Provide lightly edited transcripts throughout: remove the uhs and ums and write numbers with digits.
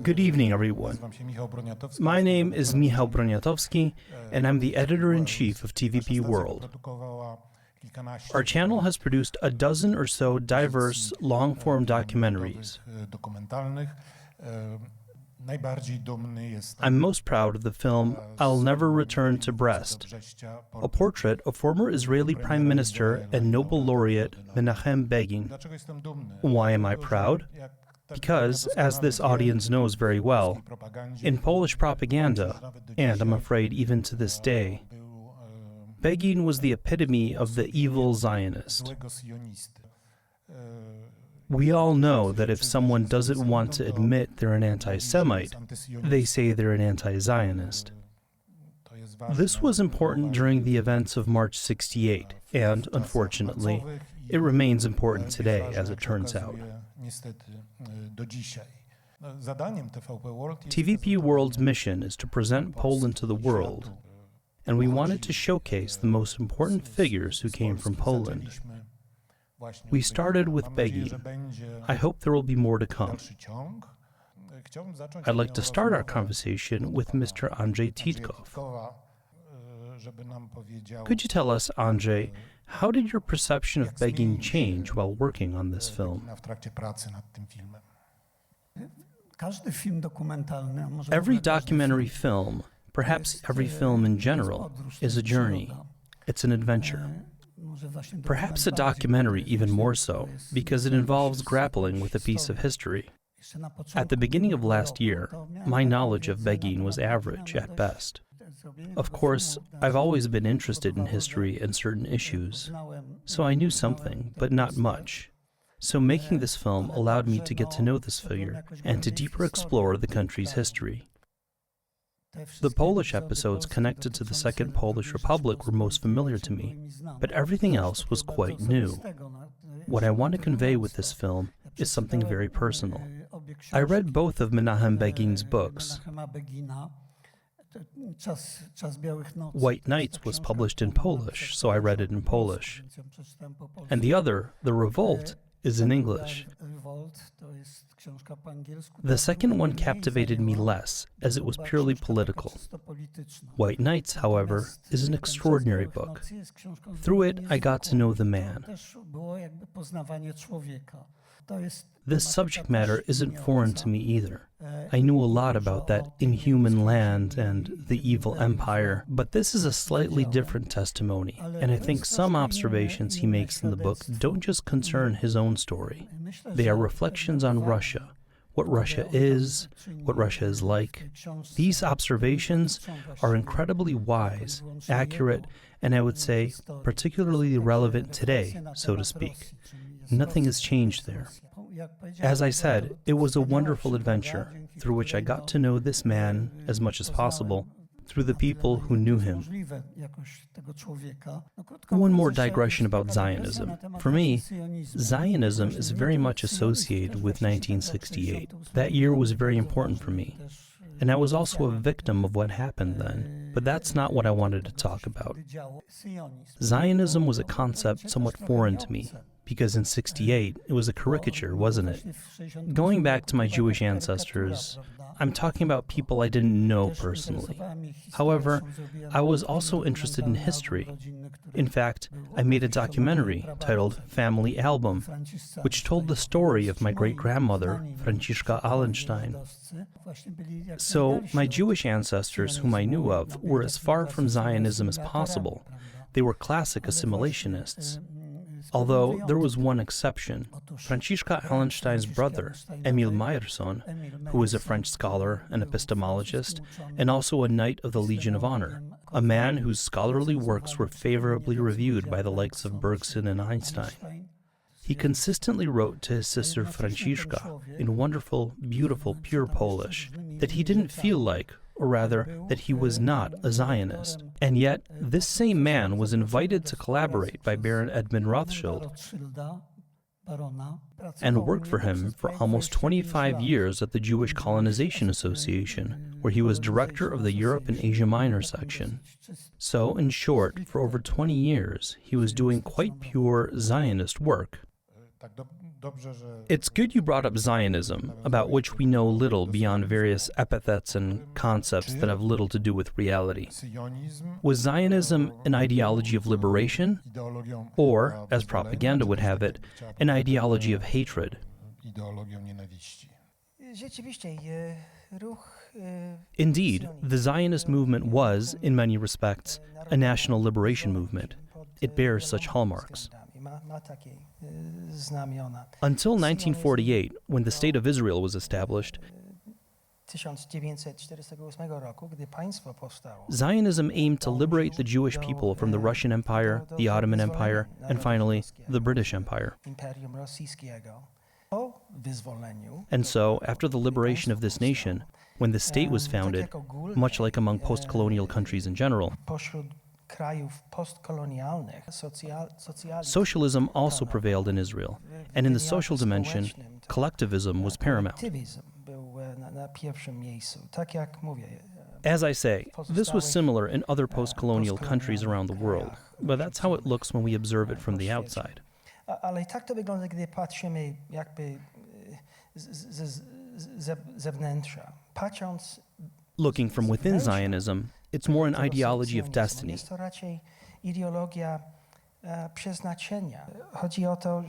Good evening, everyone. My name is Michał Broniatowski, and I'm the editor-in-chief of TVP World. Our channel has produced a dozen or so diverse, long-form documentaries. I'm most proud of the film I'll Never Return to Brzest, a portrait of former Israeli Prime Minister and Nobel laureate Menachem Begin. Why am I proud? Because, as this audience knows very well, in Polish propaganda, and I'm afraid even to this day, Begin was the epitome of the evil Zionist. We all know that if someone doesn't want to admit they're an anti-Semite, they say they're an anti-Zionist. This was important during the events of March '68, and, unfortunately, it remains important today, as it turns out. TVP World's mission is to present Poland to the world, and we wanted to showcase the most important figures who came from Poland. We started with Begin. I hope there will be more to come. I'd like to start our conversation with Mr. Andrzej Titkow. Could you tell us, Andrzej, how did your perception of Begin change while working on this film? Every documentary film, perhaps every film in general, is a journey. It's an adventure. Perhaps a documentary even more so, because it involves grappling with a piece of history. At the beginning of last year, my knowledge of Begin was average at best. Of course, I've always been interested in history and certain issues, so I knew something, but not much. So making this film allowed me to get to know this figure and to deeper explore the country's history. The Polish episodes connected to the Second Polish Republic were most familiar to me, but everything else was quite new. What I want to convey with this film is something very personal. I read both of Menachem Begin's books. White Nights was published in Polish, so I read it in Polish. And the other, The Revolt, is in English. The second one captivated me less, as it was purely political. White Nights, however, is an extraordinary book. Through it, I got to know the man. This subject matter isn't foreign to me either. I knew a lot about that inhuman land and the evil empire, but this is a slightly different testimony, and I think some observations he makes in the book don't just concern his own story. They are reflections on Russia, what Russia is like. These observations are incredibly wise, accurate, and I would say particularly relevant today, so to speak. Nothing has changed there. As I said, it was a wonderful adventure through which I got to know this man as much as possible through the people who knew him. One more digression about Zionism. For me, Zionism is very much associated with 1968. That year was very important for me, and I was also a victim of what happened then. But that's not what I wanted to talk about. Zionism was a concept somewhat foreign to me, because in '68, it was a caricature, wasn't it? Going back to my Jewish ancestors, I'm talking about people I didn't know personally. However, I was also interested in history. In fact, I made a documentary titled Family Album, which told the story of my great-grandmother, Franciszka Allenstein. So, my Jewish ancestors, whom I knew of, were as far from Zionism as possible. They were classic assimilationists. Although there was one exception. Franciszka Allenstein's brother, Emil Meyerson, who was a French scholar, an epistemologist, and also a Knight of the Legion of Honor, a man whose scholarly works were favorably reviewed by the likes of Bergson and Einstein. He consistently wrote to his sister Franciszka in wonderful, beautiful, pure Polish that he didn't feel like, or rather, that he was not a Zionist. And yet, this same man was invited to collaborate by Baron Edmund Rothschild and worked for him for almost 25 years at the Jewish Colonization Association, where he was director of the Europe and Asia Minor section. So, in short, for over 20 years, he was doing quite pure Zionist work. It's good you brought up Zionism, about which we know little beyond various epithets and concepts that have little to do with reality. Was Zionism an ideology of liberation, or, as propaganda would have it, an ideology of hatred? Indeed, the Zionist movement was, in many respects, a national liberation movement. It bears such hallmarks. Until 1948, when the State of Israel was established, Zionism aimed to liberate the Jewish people from the Russian Empire, the Ottoman Empire, and finally, the British Empire. And so, after the liberation of this nation, when the state was founded, much like among post-colonial countries in general, socialism also prevailed in Israel, and in the social dimension, collectivism was paramount. As I say, this was similar in other post-colonial countries around the world, but that's how it looks when we observe it from the outside. Ale tak to wygląda, gdy patrzymy jakby z zewnętrza. Patrząc Looking from within Zionism, it's more an ideology of destiny.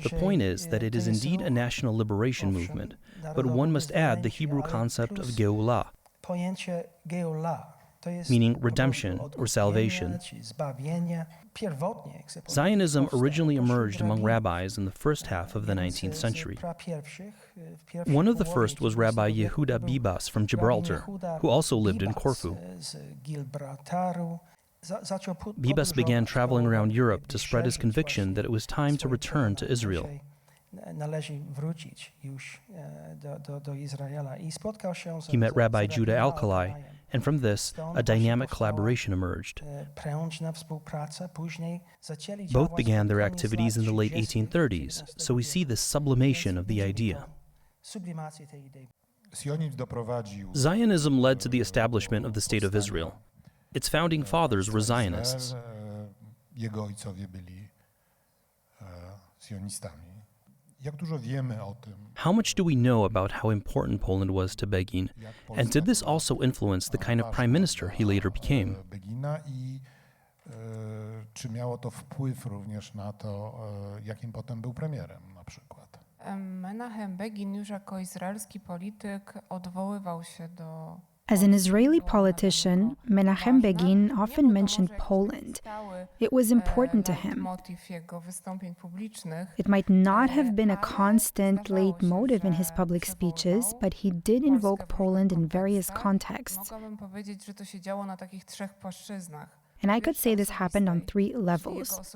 The point is that it is indeed a national liberation movement, but one must add the Hebrew concept of Geulah, meaning redemption or salvation. Zionism originally emerged among rabbis in the first half of the 19th century. One of the first was Rabbi Yehuda Bibas from Gibraltar, who also lived in Corfu. Bibas began traveling around Europe to spread his conviction that it was time to return to Israel. He met Rabbi Judah Alkali, and from this, a dynamic collaboration emerged. Both began their activities in the late 1830s, so we see this sublimation of the idea. Zionism led to the establishment of the State of Israel. Its founding fathers were Zionists. How much do we know about how important Poland was to Begin, and did this also influence the kind of prime minister he later became? Czy miało to wpływ również na to, jakim potem był premierem na przykład? Menachem Begin już jako izraelski polityk odwoływał się do As an Israeli politician, Menachem Begin often mentioned Poland. It was important to him. It might not have been a constant leitmotif in his public speeches, but he did invoke Poland in various contexts. And I could say this happened on three levels.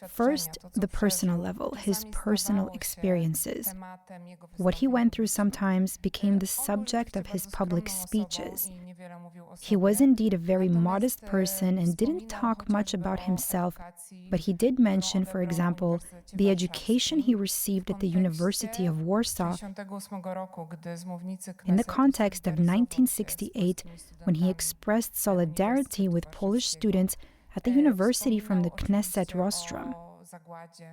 First, the personal level, his personal experiences. What he went through sometimes became the subject of his public speeches. He was indeed a very modest person and didn't talk much about himself, but he did mention, for example, the education he received at the University of Warsaw in the context of 1968, when he expressed solidarity with Polish students at the university from the Knesset Rostrum.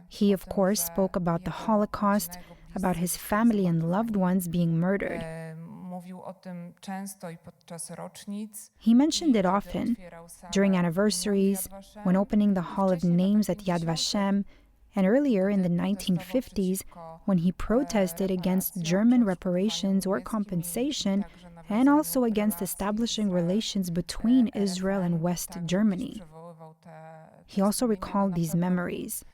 He, of course, spoke about the Holocaust, about his family and loved ones being murdered. He mentioned it often, during anniversaries, when opening the Hall of Names at Yad Vashem, and earlier in the 1950s, when he protested against German reparations or compensation, and also against establishing relations between Israel and West Germany. He also recalled these memories.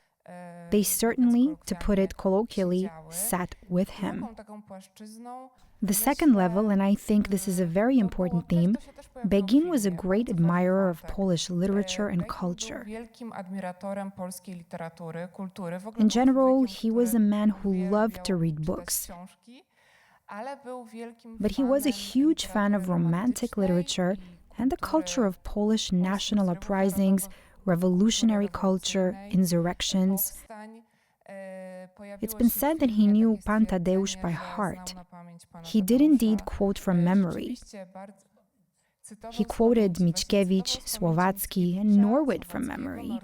They certainly, to put it colloquially, sat with him. The second level, and I think this is a very important theme, Begin was a great admirer of Polish literature and culture. In general, he was a man who loved to read books. But he was a huge fan of romantic literature and the culture of Polish national uprisings, revolutionary culture, insurrections. It's been said that he knew Pan Tadeusz by heart. He did indeed quote from memory. He quoted Mickiewicz, Słowacki, and Norwid from memory.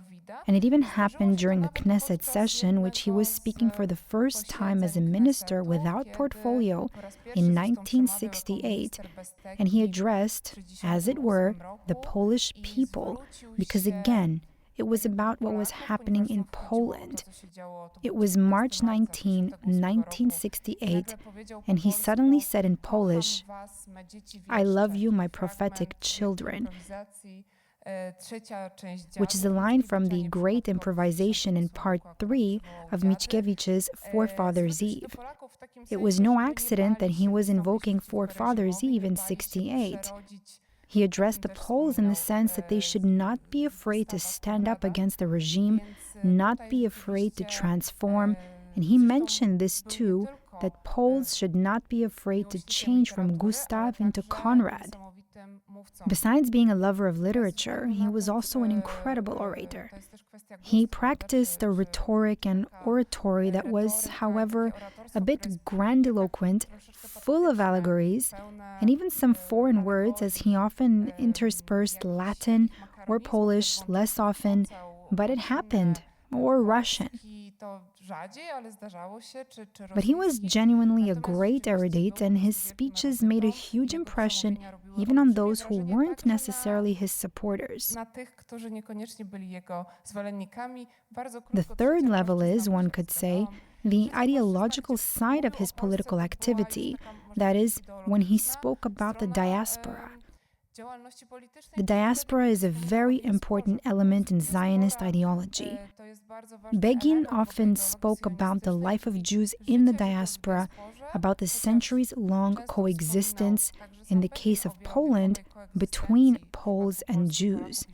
And it even happened during a Knesset session, which he was speaking for the first time as a minister without portfolio in 1968, and he addressed, as it were, the Polish people, because again, it was about what was happening in Poland. It was March 19, 1968, and he suddenly said in Polish, "I love you, my prophetic children," which is a line from the great improvisation in part 3 of Mickiewicz's Forefathers' Eve. It was no accident that he was invoking Forefathers' Eve in 68. He addressed the Poles in the sense that they should not be afraid to stand up against the regime, not be afraid to transform, and he mentioned this too, that Poles should not be afraid to change from Gustav into Konrad. Besides being a lover of literature, he was also an incredible orator. He practiced a rhetoric and oratory that was, however, a bit grandiloquent, full of allegories, and even some foreign words, as he often interspersed Latin or Polish less often, but it happened, or Russian. But he was genuinely a great erudite, and his speeches made a huge impression even on those who weren't necessarily his supporters. The third level is, one could say, the ideological side of his political activity, that is, when he spoke about the diaspora. The diaspora is a very important element in Zionist ideology. Begin often spoke about the life of Jews in the diaspora, about the centuries-long coexistence, in the case of Poland, between Poles and Jews.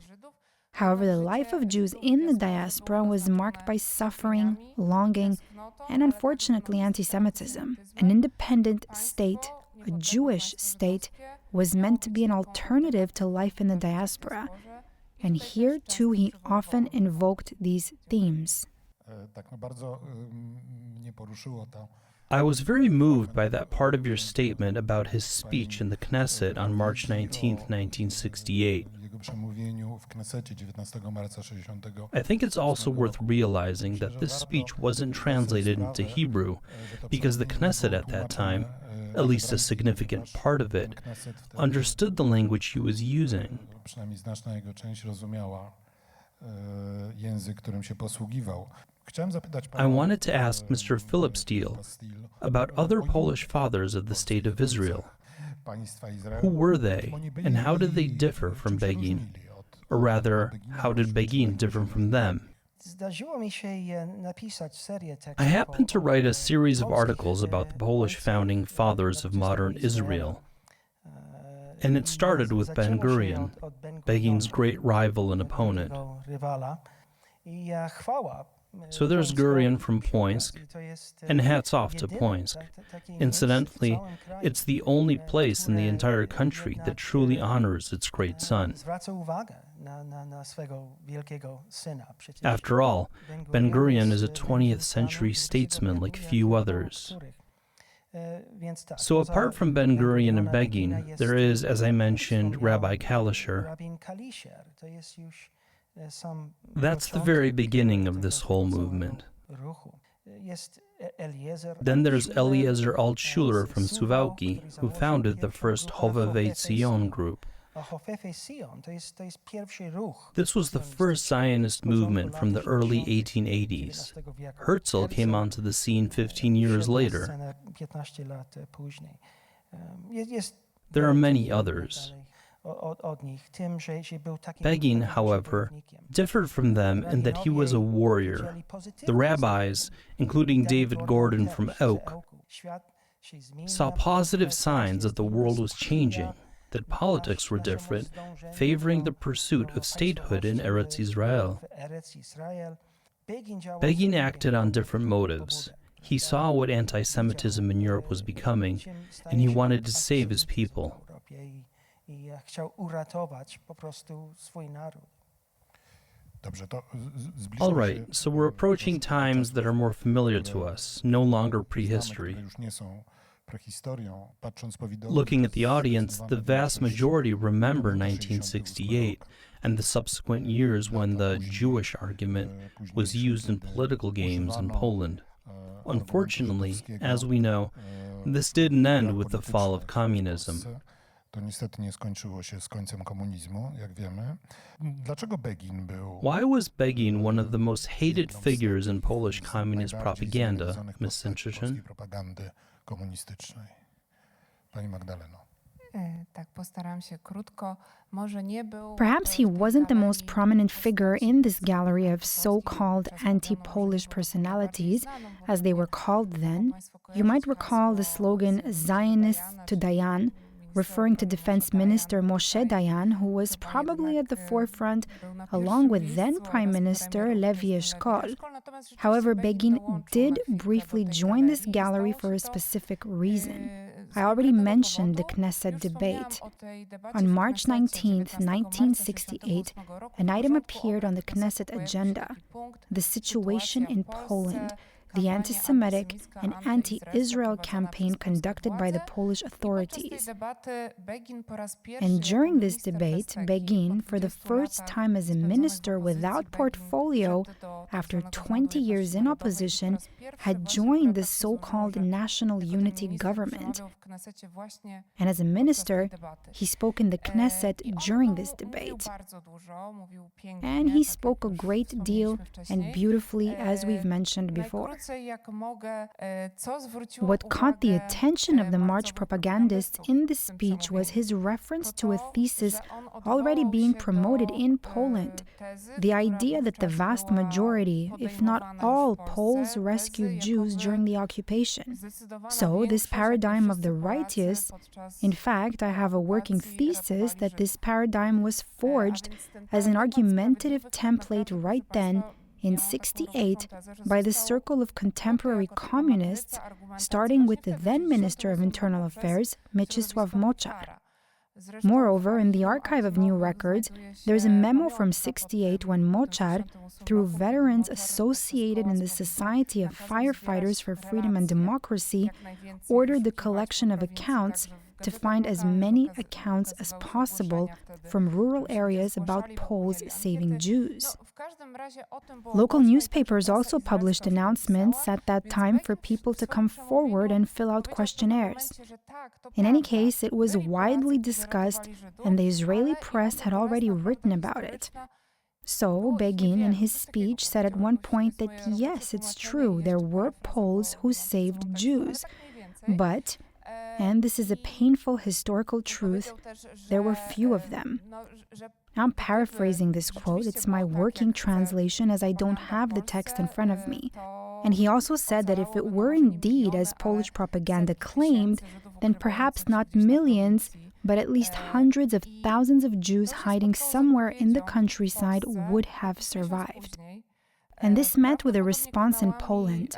However, the life of Jews in the diaspora was marked by suffering, longing, and unfortunately anti-Semitism. An independent state, a Jewish state, was meant to be an alternative to life in the diaspora. And here, too, he often invoked these themes. I was very moved by that part of your statement about his speech in the Knesset on March 19, 1968. I think it's also worth realizing that this speech wasn't translated into Hebrew, because the Knesset at that time, at least a significant part of it, understood the language he was using. I wanted to ask Mr. Philip Steele about other Polish fathers of the State of Israel. Who were they, and how did they differ from Begin? Or rather, how did Begin differ from them? I happened to write a series of articles about the Polish founding fathers of modern Israel. And it started with Ben-Gurion, Begin's great rival and opponent. So there's Gurion from Poinsk, and hats off to Poinsk. Incidentally, it's the only place in the entire country that truly honors its great son. After all, Ben-Gurion is a 20th century statesman like few others. So apart from Ben-Gurion and Begin, there is, as I mentioned, Rabbi Kalischer. That's the very beginning of this whole movement. Then there's Eliezer Altshuler from Suwałki, who founded the first Hovevei Zion group. This was the first Zionist movement from the early 1880s. Herzl came onto the scene 15 years later. There are many others. Begin, however, differed from them in that he was a warrior. The rabbis, including David Gordon from Elk, saw positive signs that the world was changing, that politics were different, favoring the pursuit of statehood in Eretz Israel. Begin acted on different motives. He saw what anti-Semitism in Europe was becoming, and he wanted to save his people. All right, so we're approaching times that are more familiar to us, no longer prehistory. Looking at the audience, the vast majority remember 1968 and the subsequent years when the Jewish argument was used in political games in Poland. Unfortunately, as we know, this didn't end with the fall of communism. To niestety nie skończyło się z końcem komunizmu, jak wiemy. Dlaczego Begin był... Why was Begin one of the most hated figures in Polish communist propaganda, Ms. Semczyszyn? propagandy komunistycznej? Pani Magdaleno. Tak, postaram się krótko. Może nie był... Perhaps he wasn't the most prominent figure in this gallery of so-called anti-Polish personalities, as they were called then. You might recall the slogan Zionists to Dayan, referring to Defense Minister Moshe Dayan, who was probably at the forefront, along with then Prime Minister Levi Eshkol. However, Begin did briefly join this gallery for a specific reason. I already mentioned the Knesset debate. On March 19, 1968, an item appeared on the Knesset agenda, the situation in Poland, the anti-Semitic and anti-Israel campaign conducted by the Polish authorities. And during this debate, Begin, for the first time as a minister without portfolio, after 20 years in opposition, had joined the so-called National Unity Government. And as a minister, he spoke in the Knesset during this debate. And he spoke a great deal and beautifully, as we've mentioned before. What caught the attention of the March propagandists in this speech was his reference to a thesis already being promoted in Poland, the idea that the vast majority, if not all, Poles rescued Jews during the occupation. So this paradigm of the righteous, in fact, I have a working thesis that this paradigm was forged as an argumentative template right then in '68 by the circle of contemporary communists, starting with the then Minister of Internal Affairs, Mieczysław Moczar. Moreover, in the archive of new records, there's a memo from '68 when Moczar, through veterans associated in the Society of Firefighters for Freedom and Democracy, ordered the collection of accounts to find as many accounts as possible from rural areas about Poles saving Jews. Local newspapers also published announcements at that time for people to come forward and fill out questionnaires. In any case, it was widely discussed, and the Israeli press had already written about it. So, Begin, in his speech, said at one point that yes, it's true, there were Poles who saved Jews, but, and this is a painful historical truth, there were few of them. I'm paraphrasing this quote, it's my working translation as I don't have the text in front of me. And he also said that if it were indeed as Polish propaganda claimed, then perhaps not millions, but at least hundreds of thousands of Jews hiding somewhere in the countryside would have survived. And this met with a response in Poland.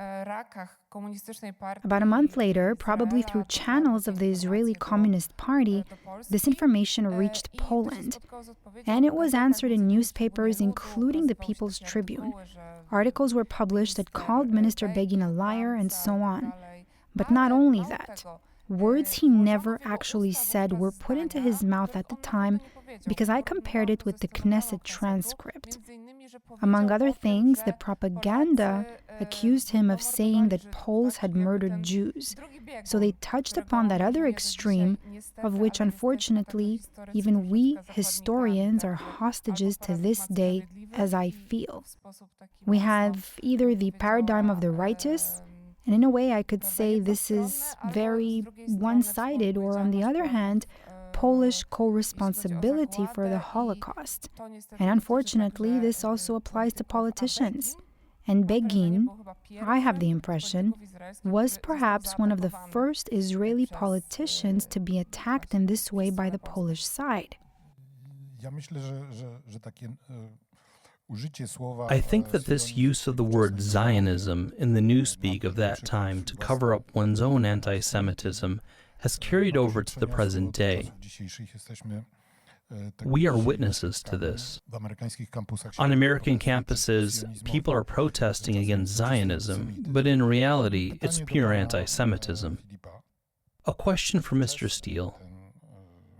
About a month later, probably through channels of the Israeli Communist Party, this information reached Poland, and it was answered in newspapers, including the People's Tribune. Articles were published that called Minister Begin a liar and so on. But not only that, words he never actually said were put into his mouth at the time because I compared it with the Knesset transcript. Among other things, the propaganda accused him of saying that Poles had murdered Jews. So they touched upon that other extreme, of which unfortunately even we historians are hostages to this day, as I feel. We have either the paradigm of the righteous, and in a way I could say this is very one-sided, or on the other hand, Polish co-responsibility for the Holocaust. And unfortunately, this also applies to politicians. And Begin, I have the impression, was perhaps one of the first Israeli politicians to be attacked in this way by the Polish side. I think that this use of the word Zionism in the newspeak of that time to cover up one's own anti-Semitism has carried over to the present day. We are witnesses to this. On American campuses, people are protesting against Zionism, but in reality, it's pure anti-Semitism. A question for Mr. Steele.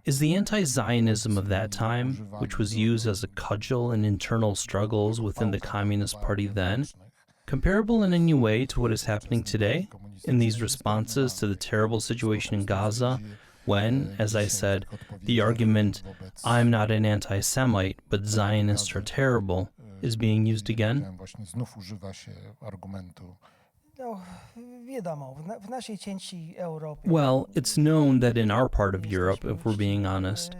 Is the anti-Zionism of that time, which was used as a cudgel in internal struggles within the Communist Party then, comparable in any way to what is happening today in these responses to the terrible situation in Gaza, when, as I said, the argument, "I'm not an anti-Semite, but Zionists are terrible," is being used again? Well, it's known that in our part of Europe, if we're being honest,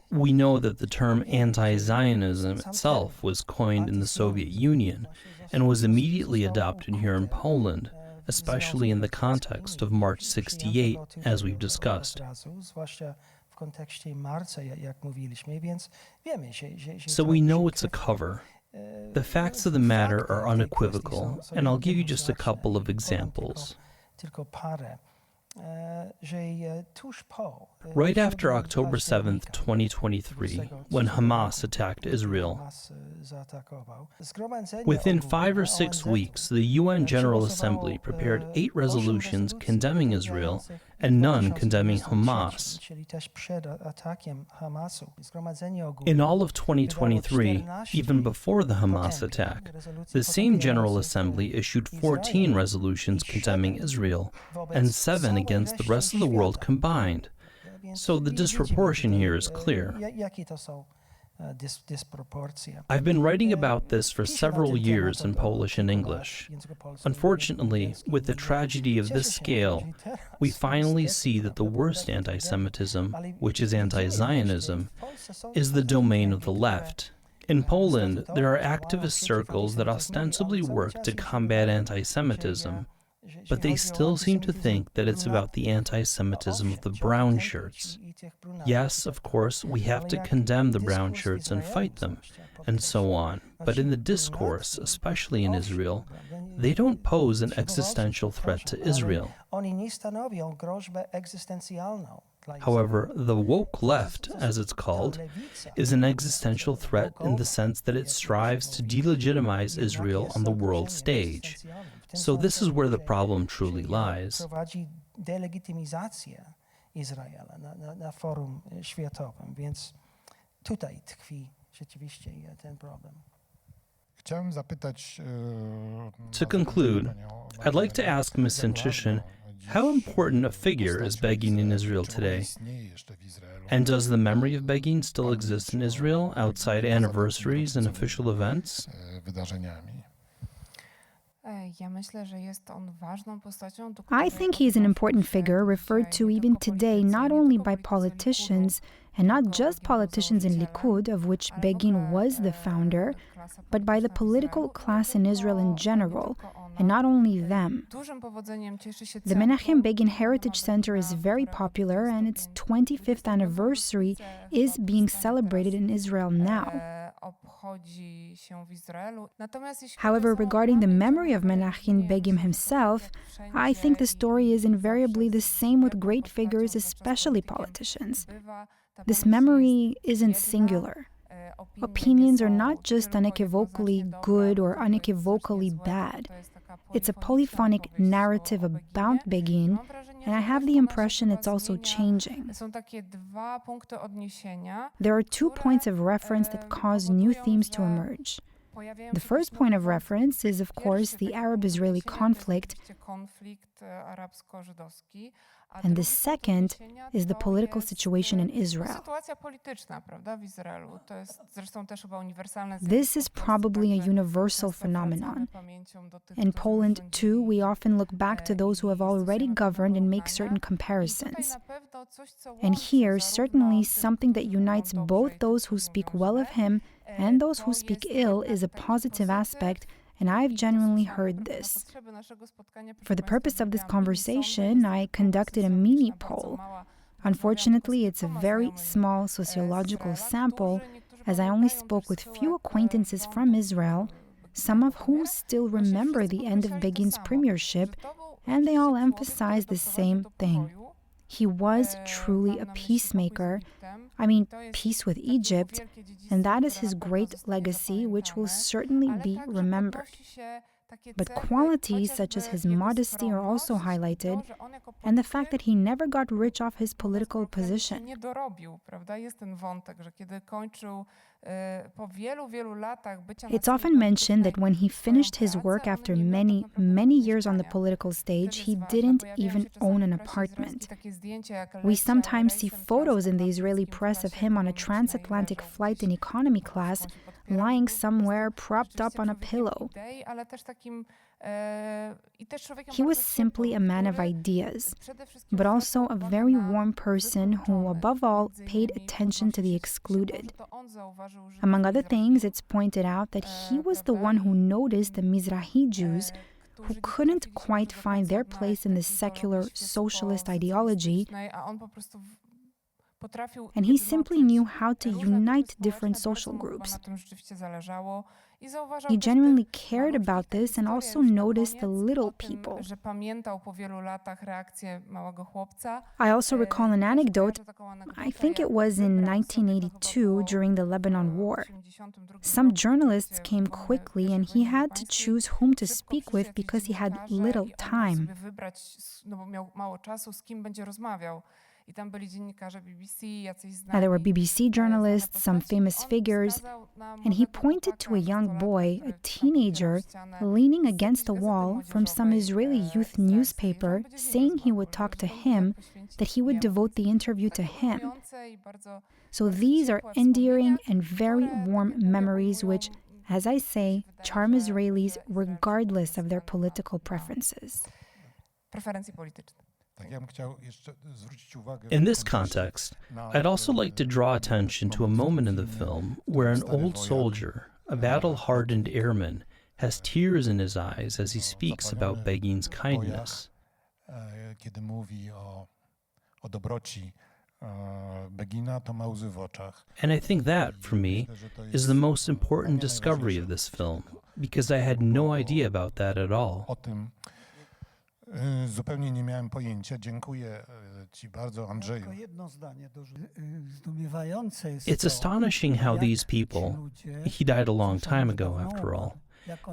we know that the term anti-Zionism itself was coined in the Soviet Union and was immediately adopted here in Poland, especially in the context of March 68, as we've discussed. So we know it's a cover. The facts of the matter are unequivocal, and I'll give you just a couple of examples. Right after October 7th, 2023, when Hamas attacked Israel, within 5 or 6 weeks, the UN General Assembly prepared 8 resolutions condemning Israel and none condemning Hamas. In all of 2023, even before the Hamas attack, the same General Assembly issued 14 resolutions condemning Israel and 7 against the rest of the world combined. So the disproportion here is clear. I've been writing about this for several years in Polish and English. Unfortunately, with the tragedy of this scale, we finally see that the worst anti-Semitism, which is anti-Zionism, is the domain of the left. In Poland, there are activist circles that ostensibly work to combat anti-Semitism, but they still seem to think that it's about the anti-Semitism of the brown shirts. Yes, of course, we have to condemn the brown shirts and fight them, and so on. But in the discourse, especially in Israel, they don't pose an existential threat to Israel. However, the woke left, as it's called, is an existential threat in the sense that it strives to delegitimize Israel on the world stage. So this is where the problem truly lies. To conclude, I'd like to ask Ms. Semczyszyn, how important a figure is Begin in Israel today? And does the memory of Begin still exist in Israel outside anniversaries and official events? I think he's an important figure referred to even today not only by politicians, and not just politicians in Likud, of which Begin was the founder, but by the political class in Israel in general, and not only them. The Menachem Begin Heritage Center is very popular, and its 25th anniversary is being celebrated in Israel now. However, regarding the memory of Menachem Begin himself, I think the story is invariably the same with great figures, especially politicians. This memory isn't singular. Opinions are not just unequivocally good or unequivocally bad. It's a polyphonic narrative about Begin, and I have the impression it's also changing. There are 2 points of reference that cause new themes to emerge. The first point of reference is, of course, the Arab-Israeli conflict, and the second is the political situation in Israel. This is probably a universal phenomenon. In Poland, too, we often look back to those who have already governed and make certain comparisons. And here, certainly something that unites both those who speak well of him and those who speak ill is a positive aspect, and I've genuinely heard this. For the purpose of this conversation, I conducted a mini poll. Unfortunately, it's a very small sociological sample, as I only spoke with few acquaintances from Israel, some of whom still remember the end of Begin's premiership, and they all emphasize the same thing. He was truly a peacemaker. I mean, peace with Egypt, and that is his great legacy, which will certainly be remembered. But qualities such as his modesty are also highlighted, and the fact that he never got rich off his political position. It's often mentioned that when he finished his work after many, many years on the political stage, he didn't even own an apartment. We sometimes see photos in the Israeli press of him on a transatlantic flight in economy class, lying somewhere propped up on a pillow. He was simply a man of ideas, but also a very warm person who, above all, paid attention to the excluded. Among other things, it's pointed out that he was the one who noticed the Mizrahi Jews who couldn't quite find their place in the secular socialist ideology, and he simply knew how to unite different social groups. He genuinely cared about this and also noticed the little people. I also recall an anecdote. I think it was in 1982 during the Lebanon War. Some journalists came quickly and he had to choose whom to speak with because he had little time. Now, there were BBC journalists, some famous figures, and he pointed to a young boy, a teenager, leaning against a wall from some Israeli youth newspaper, saying he would talk to him, that he would devote the interview to him. So these are endearing and very warm memories which, as I say, charm Israelis regardless of their political preferences. In this context, I'd also like to draw attention to a moment in the film where an old soldier, a battle-hardened airman, has tears in his eyes as he speaks about Begin's kindness. And I think that, for me, is the most important discovery of this film, because I had no idea about that at all. Zupełnie nie miałem pojęcia. Dziękuję Ci bardzo, Andrzeju. It's astonishing how these people, he died a long time ago after all,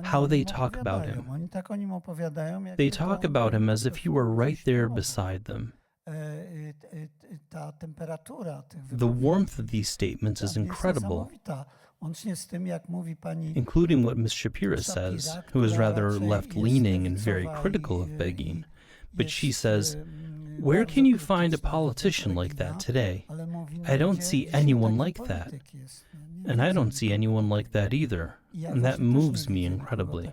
how they talk about him. They talk about him as if you were right there beside them. The warmth of these statements is incredible, including what Ms. Shapira says, who is rather left-leaning and very critical of Begin. But she says, "Where can you find a politician like that today? I don't see anyone like that. And I don't see anyone like that either. And that moves me incredibly."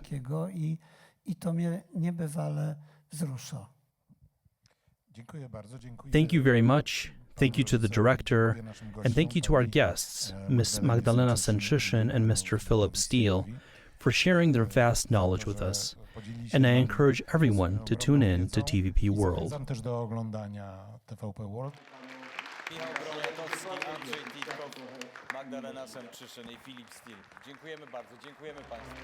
Thank you very much. Thank you to the director, and thank you to our guests, Ms. Magdalena Semczyszyn and Mr. Philip Steele, for sharing their vast knowledge with us. And I encourage everyone to tune in to TVP World. Michał Broniatowski, Andrzej Titkow, Magdalena Semczyszyn i Philip Steele. Dziękujemy bardzo, dziękujemy Państwu.